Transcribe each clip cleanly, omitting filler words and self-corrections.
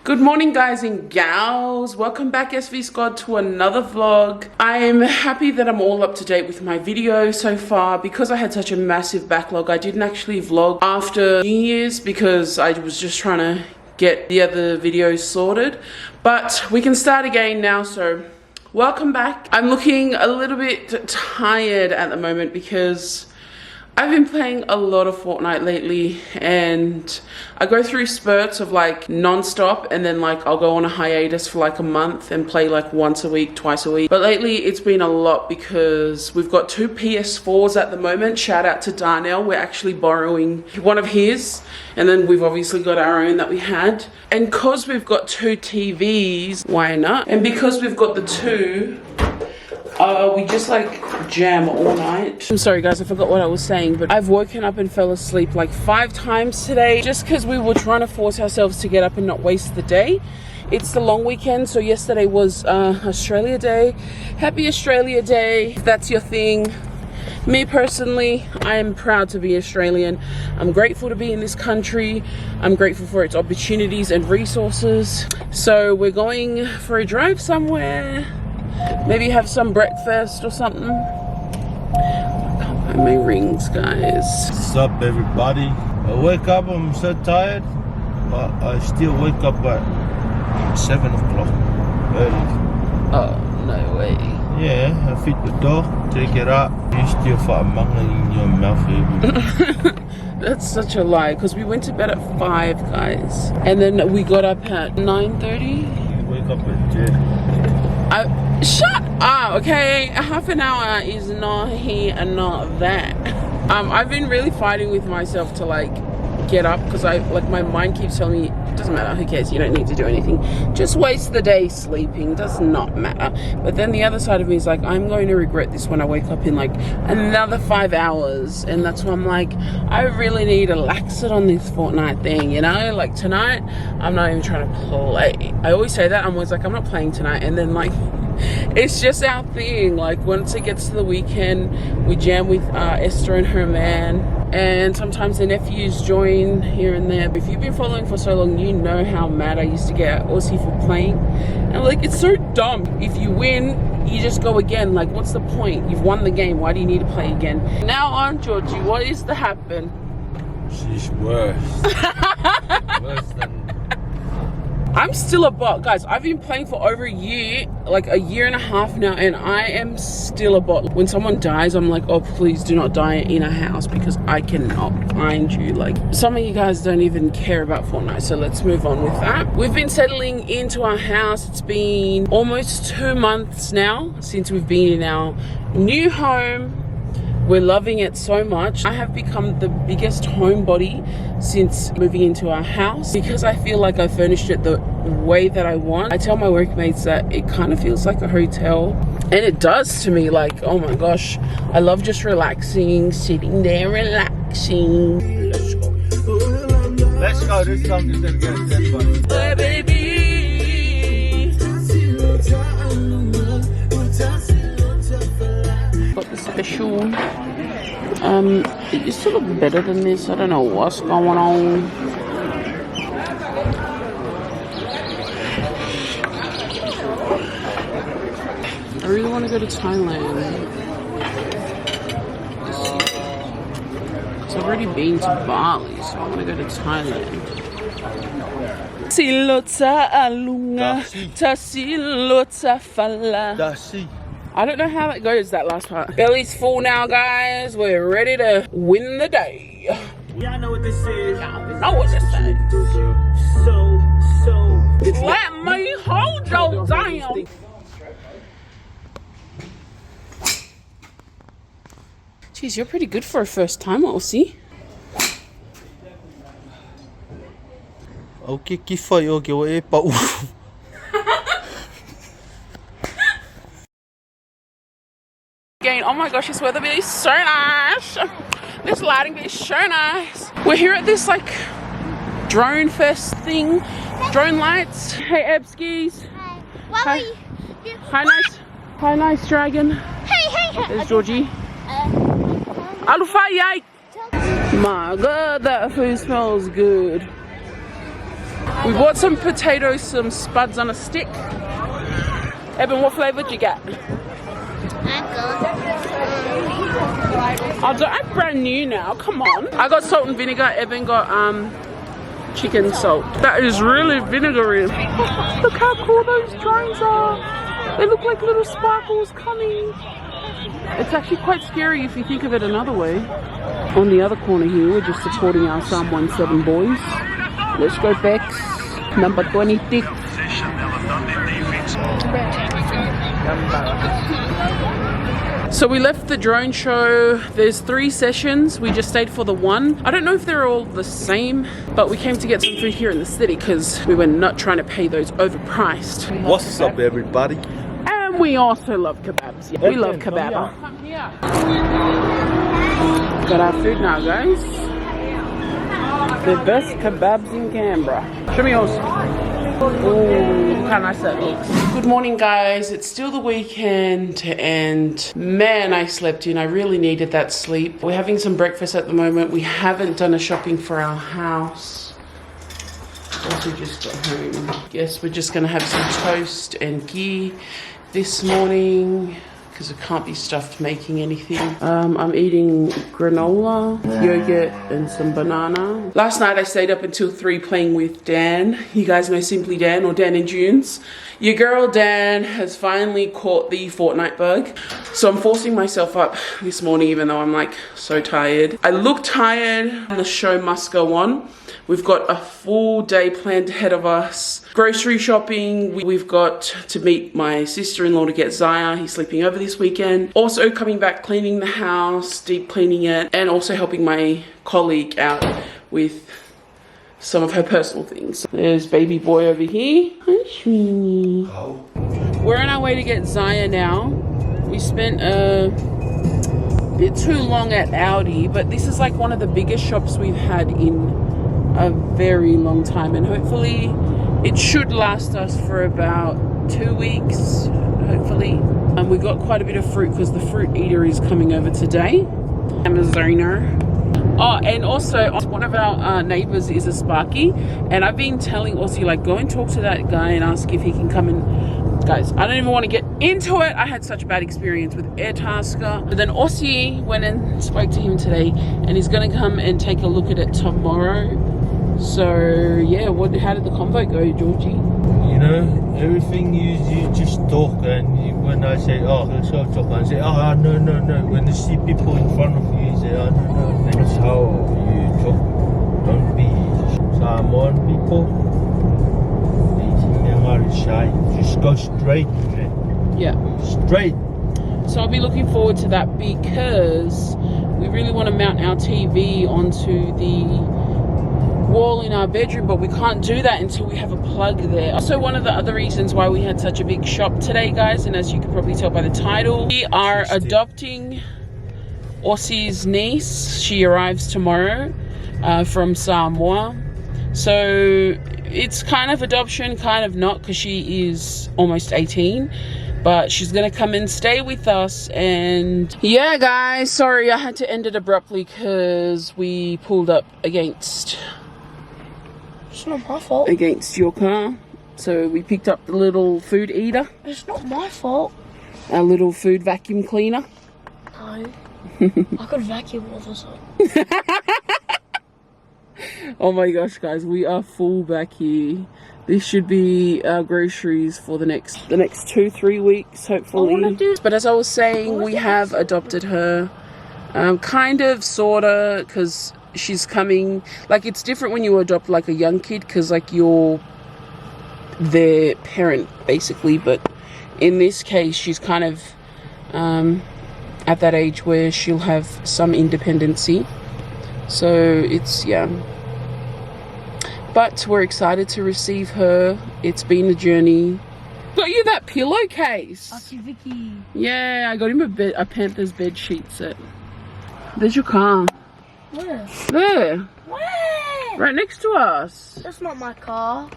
Good morning guys and gals, welcome back SIAOS'S to another vlog. I'm happy that I'm all up to date with my videos so far. Because I had such a massive backlog, I didn't actually vlog after New Year's because I was just trying to get the other videos sorted. But we can start again now, so welcome back. I'm looking a little bit tired at the moment because I've been playing a lot of Fortnite lately, and I go through spurts of like non-stop, and then like I'll go on a hiatus for like a month and play like once a week, twice a week. But lately it's been a lot because we've got two PS4s at the moment. Shout out to Darnell, we're actually borrowing one of his, and then we've obviously got our own that we had. And because we've got two TVs, why not? And because we've got the two, we just like jam all night. I'm sorry guys, I forgot what I was saying, but I've woken up and fell asleep like 5 times today just because we were trying to force ourselves to get up and not waste the day. It's the long weekend, so yesterday was Australia Day. Happy Australia Day if that's your thing. Me personally, I am proud to be Australian. I'm grateful to be in this country. I'm grateful for its opportunities and resources. So we're going for a drive somewhere. Maybe have some breakfast or something. I can't find my rings, guys. What's up, everybody? I wake up, I'm so tired, but I still wake up at 7 o'clock early. Oh, no way. Yeah, I feed the dog, take it out. You still fart manga in your mouth, baby. That's such a lie, because we went to bed at 5, guys. And then we got up at 9:30. You wake up at 10. Shut up, okay? Half an hour is not here and not that. I've been really fighting with myself to like get up because my mind keeps telling me it doesn't matter, who cares, you don't need to do anything, just waste the day sleeping, does not matter. But then the other side of me is like, I'm going to regret this when I wake up in like another 5 hours, and that's why I'm like, I really need to lax it on this Fortnite thing, you know? Like tonight I'm not even trying to play. I always say that, I'm always like, I'm not playing tonight, and then like it's just our thing. Like once it gets to the weekend, we jam with Esther and her man, and sometimes the nephews join here and there. But if you've been following for so long, you know how mad I used to get at Aussie for playing. And like, it's so dumb. If you win, you just go again. Like, what's the point? You've won the game. Why do you need to play again? Now on, Georgie, what is to happen? She's worse. Worse than... I'm still a bot, guys. I've been playing for over a year, like a year and a half now, and I am still a bot. When someone dies, I'm like, oh, please do not die in a house because I cannot find you. Like, some of you guys don't even care about Fortnite, so let's move on with that. We've been settling into our house. It's been almost 2 months now since we've been in our new home. We're loving it so much. I have become the biggest homebody since moving into our house because I feel like I furnished it the way that I want. I tell my workmates that it kind of feels like a hotel, and it does to me. Like, oh my gosh, I love just relaxing, sitting there relaxing. Let's go. Let's go. This song is gonna get us dead, buddy. Hey, baby. Got the special. It used to look better than this. I don't know what's going on. I really want to go to Thailand. So I've already been to Bali, so I want to go to Thailand. Silota alunga, tasilota fala. Dasi. I don't know how that goes, that last part. Belly's full now, guys. We're ready to win the day. Y'all know what this is. Y'all know what this is. So. Let me hold you down. Jeez, you're pretty good for a first time, Aussie. Okay, kifay okay, wa pa. Oh my gosh, this weather is so nice. This lighting is so nice. We're here at this like drone fest thing, drone lights. Hey Ebskis. Hi. Hi nice. Hi nice dragon. Hey. There's Georgie. Alufayai. My god, that food smells good. We bought some potatoes, some spuds on a stick. Evan, what flavour did you get? I'm brand new now, come on. I got salt and vinegar, Evan got chicken salt. That is really vinegary. Look how cool those drones are. They look like little sparkles coming. It's actually quite scary if you think of it another way. On the other corner here, we're just supporting our Psalm 17 boys. Let's go Bex, number 26. So we left the drone show. There's 3 sessions. We just stayed for the one. I don't know if they're all the same, but we came to get some food here in the city because we were not trying to pay those overpriced. What's up, everybody? And we also love kebabs. Yeah, we love kebab. Come here. Got our food now, guys. The best kebabs in Canberra. Show me yours. Oh, look how nice that looks. Good morning, guys. It's still the weekend and man, I slept in. I really needed that sleep. We're having some breakfast at the moment. We haven't done a shopping for our house. Also just got home. Guess we're just gonna have some toast and ghee this morning because I can't be stuffed making anything. I'm eating granola, yogurt, and some banana. Last night I stayed up until 3 playing with Dan. You guys know Simply Dan or Dan and Junes. Your girl Dan has finally caught the Fortnite bug. So I'm forcing myself up this morning even though I'm like so tired. I look tired and the show must go on. We've got a full day planned ahead of us. Grocery shopping. We've got to meet my sister-in-law to get Zaya. He's sleeping over this weekend. Also coming back, cleaning the house, deep cleaning it, and also helping my colleague out with some of her personal things. There's baby boy over here. Hi, Shrini. Oh. We're on our way to get Zaya now. We spent a bit too long at Audi, but this is like one of the biggest shops we've had in a very long time, and hopefully it should last us for about 2 weeks, hopefully. We got quite a bit of fruit because the fruit eater is coming over today. Amazoner. Oh, and also one of our neighbors is a Sparky, and I've been telling Aussie, like, go and talk to that guy and ask if he can come and, guys, I don't even want to get into it. I had such a bad experience with AirTasker. But then Aussie went and spoke to him today, and he's going to come and take a look at it tomorrow. So yeah, how did the convo go, Georgie? You know, everything you just talk, and when I say, oh, let's go talk, and say, oh, no. When you see people in front of you, you say, oh, no. That's how you talk. Don't be Samoan people. They are shy. Just go straight, man. Yeah. Straight. So I'll be looking forward to that because we really want to mount our TV onto the wall in our bedroom, but we can't do that until we have a plug there. Also, one of the other reasons why we had such a big shop today, guys, and as you can probably tell by the title, we are adopting Aussie's niece. She arrives tomorrow from Samoa. So it's kind of adoption, kind of not, because she is almost 18. But she's gonna come and stay with us. And yeah, guys, sorry I had to end it abruptly because we pulled up against... It's not my fault. Against your car. So we picked up the little food eater. It's not my fault. Our little food vacuum cleaner. No. I could vacuum all this up. Oh my gosh, guys, we are full back here. This should be our groceries for the next 2-3 weeks, hopefully. But as I was saying, we have adopted her. Kind of, sorta, because she's coming. Like, it's different when you adopt like a young kid because like you're their parent basically, but in this case she's kind of at that age where she'll have some independency. So it's, yeah, but we're excited to receive her. It's been a journey. Got you that pillowcase. Vicky. Yeah, I got him a Panther's bed sheet set. There's your car. Where? There. Where? Right next to us. That's not my car.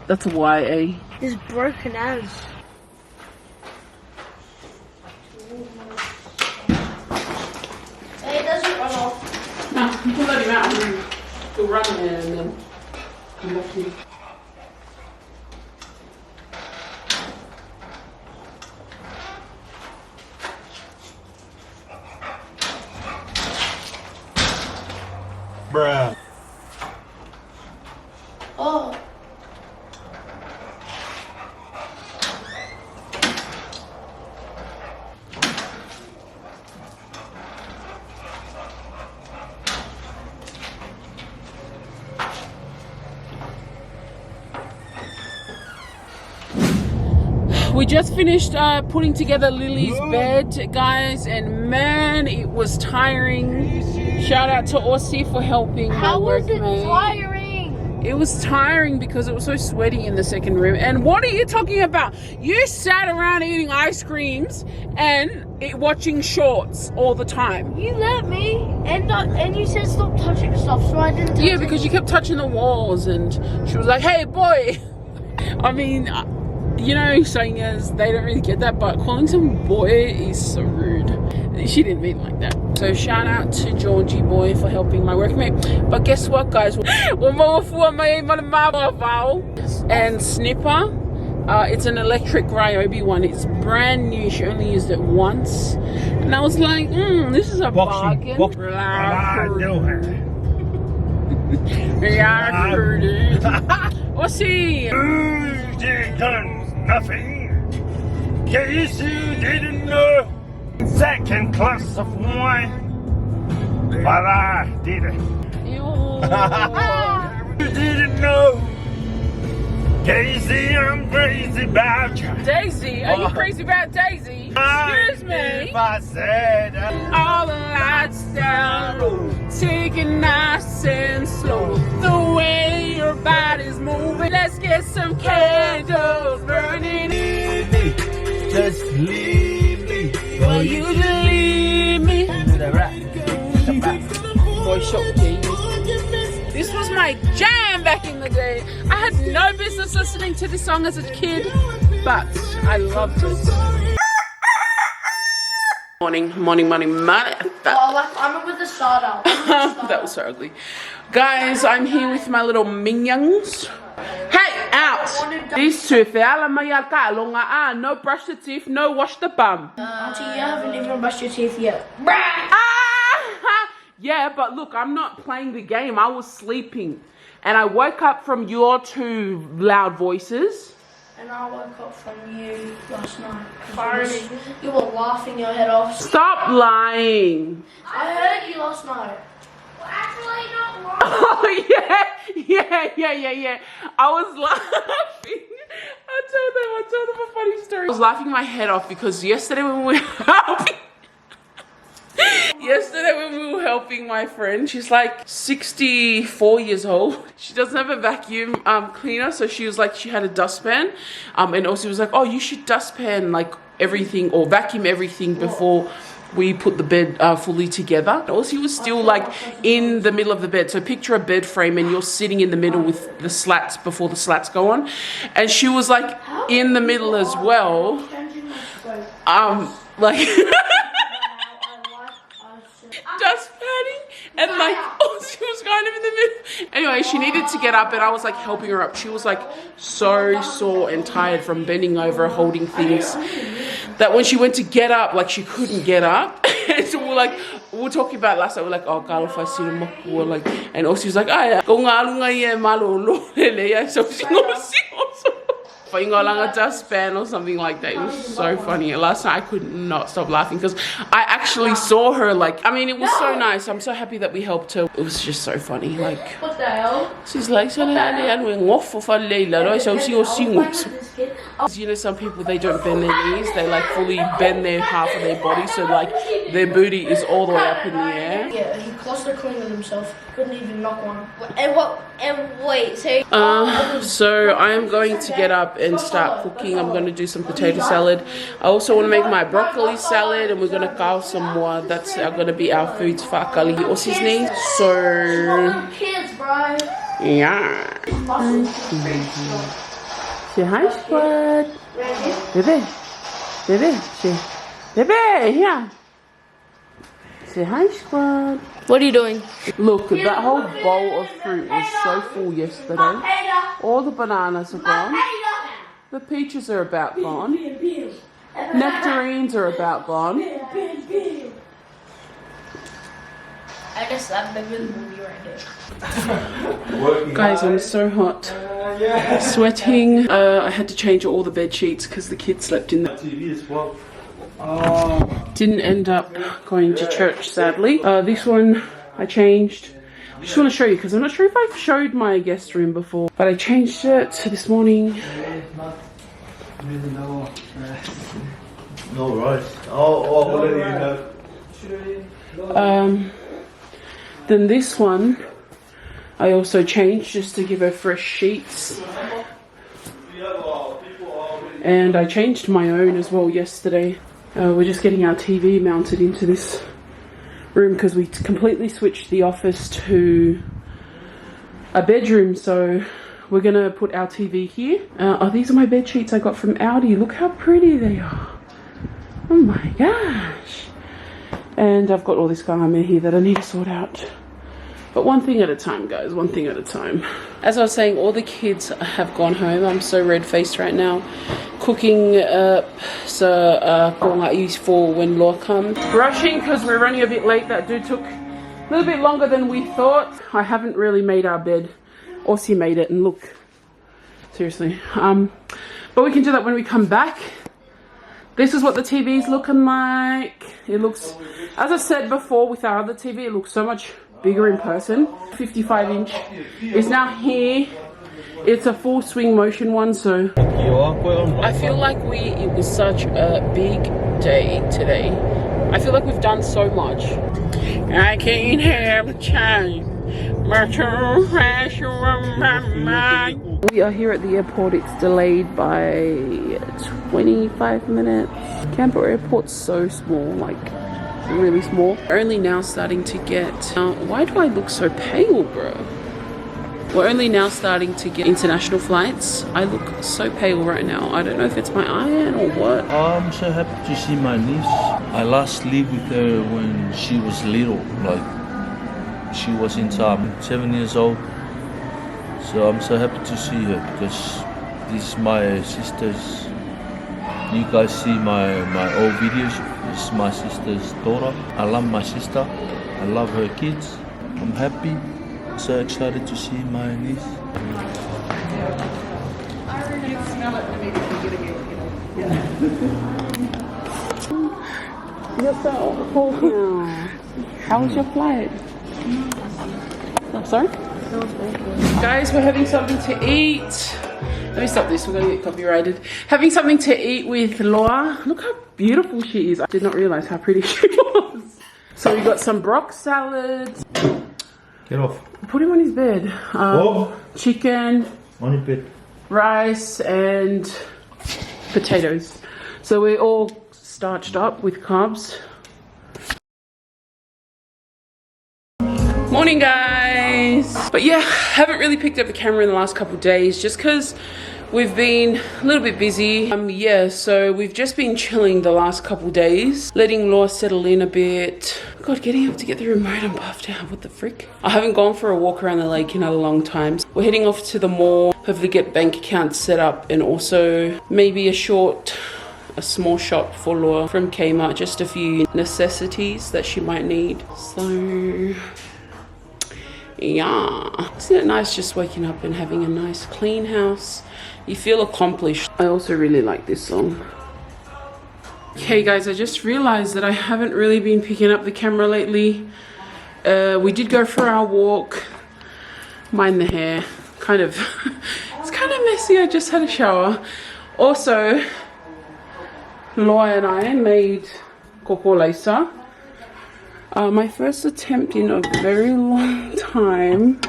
That's a YA. It's broken as. Hey, it doesn't run off. No, you can let him out and he'll run there and then come back here. We just finished putting together Lily's bed, guys, and man, it was tiring. Shout out to Aussie for helping my workmate. How was it tiring? It was tiring because it was so sweaty in the second room. And what are you talking about? You sat around eating ice creams and watching shorts all the time. You let me, and you said stop touching stuff, so I didn't touch Yeah, because you kept touching the walls, and she was like, hey, boy. I mean, you know, saying as they don't really get that, but calling some boy is so rude. She didn't mean like that. So shout out to Georgie boy for helping my workmate. But guess what, guys? And Snipper. It's an electric Ryobi one. It's brand new. She only used it once. And I was like, this is a bargain. Aussie. Done nothing. Case you didn't know. Second class of wine. But I didn't. Ew. You didn't know. Casey, I'm crazy about you. Daisy, are you crazy about Daisy? Excuse me. If I said All the lights down, taking nice and slow. The way your body's moving. Let's get some candles burning. just leave me. For you to leave me. Boy, shot genius. This was my jam back in the day. I had no business listening to this song as a kid, but I loved it. Morning. Oh, like, I'm with the starter. That was so ugly. Guys, I'm here with my little minions. Hey, out! These two, no brush the teeth, no wash the bum. Auntie, you haven't even brushed your teeth yet. Yeah, but look, I'm not playing the game. I was sleeping. And I woke up from your two loud voices. And I woke up from you last night. You were laughing your head off. Stop lying. I heard you last night. Well, actually, not lying. Oh, yeah. I was laughing. I told them a funny story. I was laughing my head off because yesterday when we were helping my friend, she's like 64 years old. She doesn't have a vacuum cleaner, so she was like, she had a dustpan, and also was like, oh, you should dustpan like everything or vacuum everything before we put the bed fully together. Also, was still like in the middle of the bed. So picture a bed frame and you're sitting in the middle with the slats before the slats go on. And she was like in the middle as well. Like dust panning and like she was kind of in the middle. Anyway, she needed to get up and I was like helping her up. She was like so sore and tired from bending over holding things that when she went to get up, like she couldn't get up. And so we were talking about last night, we're like, oh God, if I see them, we're like, and also she was like, so she knows also. A dustpan or something like that. It was so funny. Last night I could not stop laughing because I actually saw her like, I mean, it was so nice. I'm so happy that we helped her. It was just so funny. Like, what the hell? She's like, you know, some people, they don't bend their knees. They like fully bend their half of their body. So like their booty is all the way up in the air. Yeah, he cluster cleaned himself. Couldn't even knock one. And wait, so I am going to get up and start cooking. I'm going to do some potato salad. I also want to make my broccoli salad, and we're going to carve some more. That's going to be our foods for Akali Aussie's needs. So kids, bro. Yeah. Say hi, Squad. Bebe, here. Say hi, Squad. What are you doing? Look, that whole bowl of fruit was so full yesterday. All the bananas are gone. The peaches are about gone. Nectarines are about gone. I guess that big movie right there. Guys, I'm so hot. Sweating. I had to change all the bed sheets because the kids slept in the TV as well. Didn't end up going to church, sadly. This one I changed. I just want to show you because I'm not sure if I've showed my guest room before, but I changed it this morning. No rice. Oh, what do you have? Then this one I also changed just to give her fresh sheets. And I changed my own as well yesterday. We're just getting our TV mounted into this room because we completely switched the office to a bedroom. So we're gonna put our TV here. Oh, these are my bed sheets I got from Aldi. Look how pretty they are. Oh my gosh. And I've got all this garment here that I need to sort out. But one thing at a time, guys, one thing at a time. As I was saying, all the kids have gone home. I'm so red-faced right now. Cooking up for when Law comes. Rushing because we're running a bit late. That dude took a little bit longer than we thought. I haven't really made our bed. Aussie made it, and look. Seriously. But we can do that when we come back. This is what the TV is looking like. It looks, as I said before with our other TV, it looks so much bigger in person. 55-inch is now here. It's a full swing motion one, so I feel like it was such a big day today. I feel like we've done so much. I can't have time. We are here at the airport. It's delayed by 25 minutes. Canberra Airport's so small, like really small. Only now starting to get... why do I look so pale, bro? We're only now starting to get international flights. I look so pale right now. I don't know if it's my iron or what. I'm so happy to see my niece. I last lived with her when she was little, like she was in time 7 years old. So I'm so happy to see her because this is my sister's. You guys see my old videos. This is my sister's daughter. I love my sister. I love her kids. I'm happy. So excited to see my niece. You're so cool now. How was your flight? I'm sorry? Guys, we're having something to eat. Let me stop this, we're gonna get copyrighted. Having something to eat with Laura. Look how beautiful she is. I did not realize how pretty she was. So we got some brock salad. Get off. Put him on his bed. Chicken. On your bed. Rice and potatoes. So we're all starched up with carbs. Morning, guys. But yeah, haven't really picked up the camera in the last couple of days just because we've been a little bit busy. Yeah, so we've just been chilling the last couple of days, letting Law settle in a bit. God, getting up to get the remote, I'm puffed out. What the frick? I haven't gone for a walk around the lake in a long time. We're heading off to the mall, hopefully get bank accounts set up, and also maybe a small shop for Law from Kmart, just a few necessities that she might need. So yeah, isn't it nice just waking up and having a nice clean house? You feel accomplished. I also really like this song. Okay guys, I just realized that I haven't really been picking up the camera lately. We did go for our walk. Mind the hair, kind of it's kind of messy. I just had a shower. Also, Loy and I made kokolesa. My first attempt in a very long time.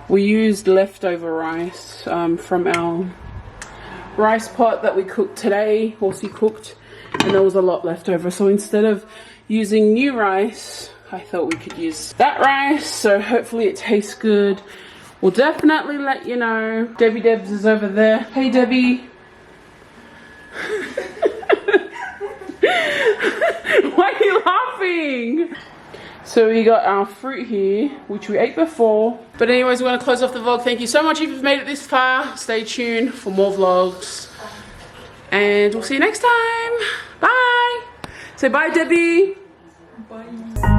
We used leftover rice from our rice pot that we cooked today. Horsey cooked, and there was a lot left over. So instead of using new rice, I thought we could use that rice. So hopefully it tastes good. We'll definitely let you know. Debbie Debs is over there. Hey Debbie. Why are you laughing? So we got our fruit here, which we ate before. But anyways, we're going to close off the vlog. Thank you so much if you've made it this far. Stay tuned for more vlogs. And we'll see you next time. Bye. Say bye, Debbie. Bye.